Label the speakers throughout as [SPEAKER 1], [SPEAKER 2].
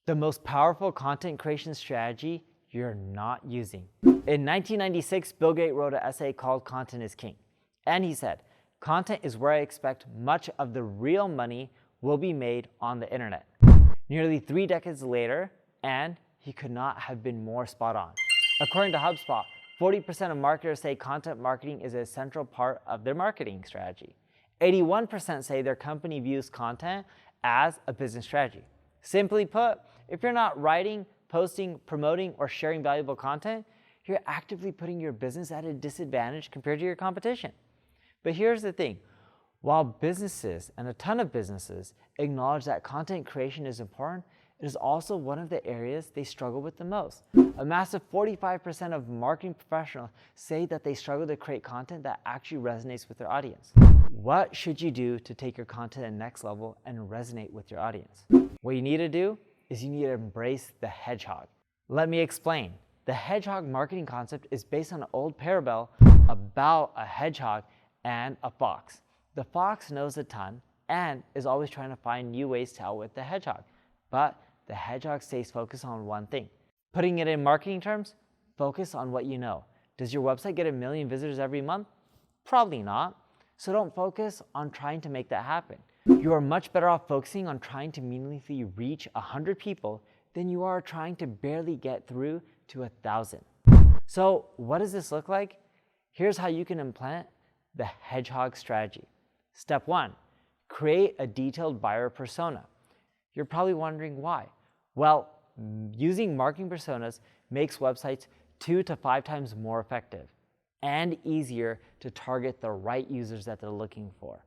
[SPEAKER 1] The most powerful content creation strategy you're not using. In 1996, Bill Gates wrote an essay called Content is King. And he said, content is where I expect much of the real money will be made on the internet. Nearly 3 decades later, and he could not have been more spot on. According to HubSpot, 40% of marketers say content marketing is a central part of their marketing strategy. 81% say their company views content as a business strategy. Simply put, if you're not writing, posting, promoting, or sharing valuable content, you're actively putting your business at a disadvantage compared to your competition. But here's the thing. While businesses, and a ton of businesses, acknowledge that content creation is important, it is also one of the areas they struggle with the most. A massive 45% of marketing professionals say that they struggle to create content that actually resonates with their audience. What should you do to take your content to the next level and resonate with your audience? What you need to do is you need to embrace the hedgehog. Let me explain. The hedgehog marketing concept is based on an old parable about a hedgehog and a fox. The fox knows a ton and is always trying to find new ways to outwit the hedgehog. But the hedgehog stays focused on one thing. Putting it in marketing terms, focus on what you know. Does your website get 1 million visitors every month? Probably not. So don't focus on trying to make that happen. You are much better off focusing on trying to meaningfully reach 100 people than you are trying to barely get through to 1,000. So what does this look like? Here's how you can implement the hedgehog strategy. Step 1, create a detailed buyer persona. You're probably wondering why. Well, using marketing personas makes websites 2 to 5 times more effective and easier to target the right users that they're looking for.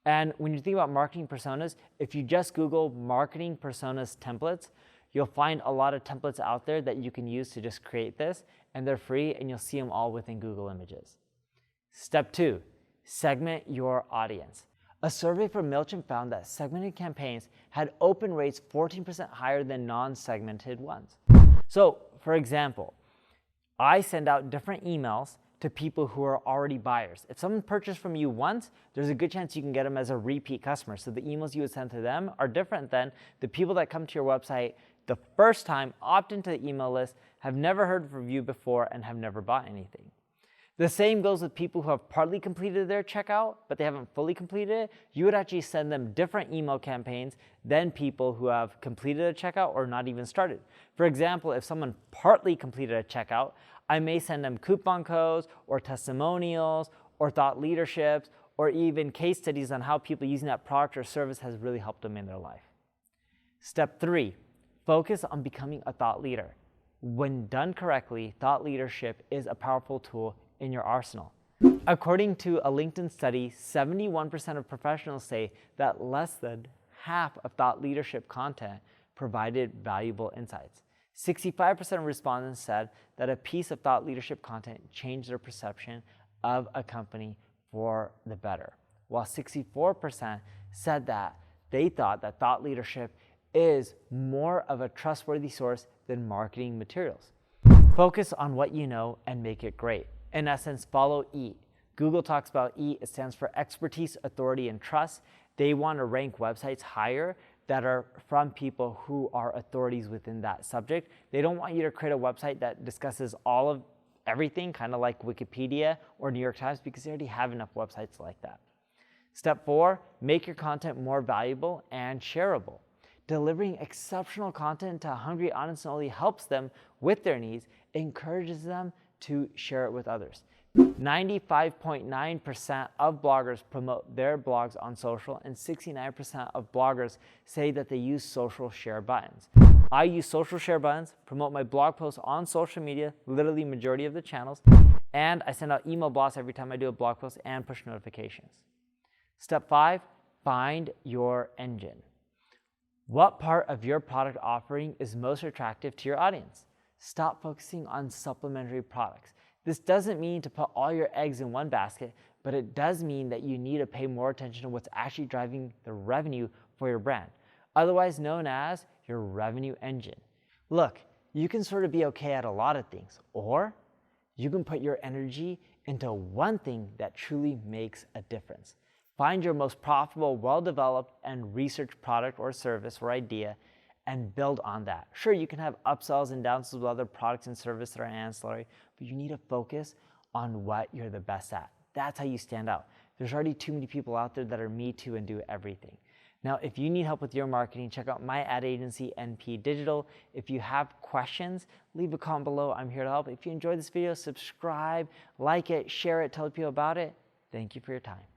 [SPEAKER 1] And when you think about marketing personas, if you just Google marketing personas templates, you'll find a lot of templates out there that you can use to just create this, and they're free, and you'll see them all within Google Images. Step 2, segment your audience. A survey from MailChimp found that segmented campaigns had open rates 14% higher than non-segmented ones. So, for example, I send out different emails to people who are already buyers. If someone purchased from you once, there's a good chance you can get them as a repeat customer. So the emails you would send to them are different than the people that come to your website the first time, opt into the email list, have never heard from you before, and have never bought anything. The same goes with people who have partly completed their checkout, but they haven't fully completed it. You would actually send them different email campaigns than people who have completed a checkout or not even started. For example, if someone partly completed a checkout, I may send them coupon codes or testimonials or thought leaderships or even case studies on how people using that product or service has really helped them in their life. Step 3, focus on becoming a thought leader. When done correctly, thought leadership is a powerful tool in your arsenal. According to a LinkedIn study, 71% of professionals say that less than half of thought leadership content provided valuable insights. 65% of respondents said that a piece of thought leadership content changed their perception of a company for the better, while 64% said that they thought that thought leadership is more of a trustworthy source than marketing materials. Focus on what you know and make it great. In essence, follow EAT. Google talks about EAT. It stands for expertise, authority, and trust. They want to rank websites higher that are from people who are authorities within that subject. They don't want you to create a website that discusses all of everything, kind of like Wikipedia or New York Times, because they already have enough websites like that. Step 4, make your content more valuable and shareable. Delivering exceptional content to a hungry audience not only helps them with their needs, it encourages them to share it with others. 95.9% of bloggers promote their blogs on social, and 69% of bloggers say that they use social share buttons. I use social share buttons, promote my blog posts on social media, literally majority of the channels, and I send out email blasts every time I do a blog post and push notifications. Step 5, find your engine. What part of your product offering is most attractive to your audience? Stop focusing on supplementary products. This doesn't mean to put all your eggs in one basket, but it does mean that you need to pay more attention to what's actually driving the revenue for your brand, otherwise known as your revenue engine. Look, you can sort of be okay at a lot of things, or you can put your energy into one thing that truly makes a difference. Find your most profitable, well-developed, and researched product or service or idea and build on that. Sure, you can have upsells and downsells with other products and services that are ancillary, but you need to focus on what you're the best at. That's how you stand out. There's already too many people out there that are me too and do everything. Now, if you need help with your marketing, check out my ad agency, NP Digital. If you have questions, leave a comment below. I'm here to help. If you enjoyed this video, subscribe, like it, share it, tell people about it. Thank you for your time.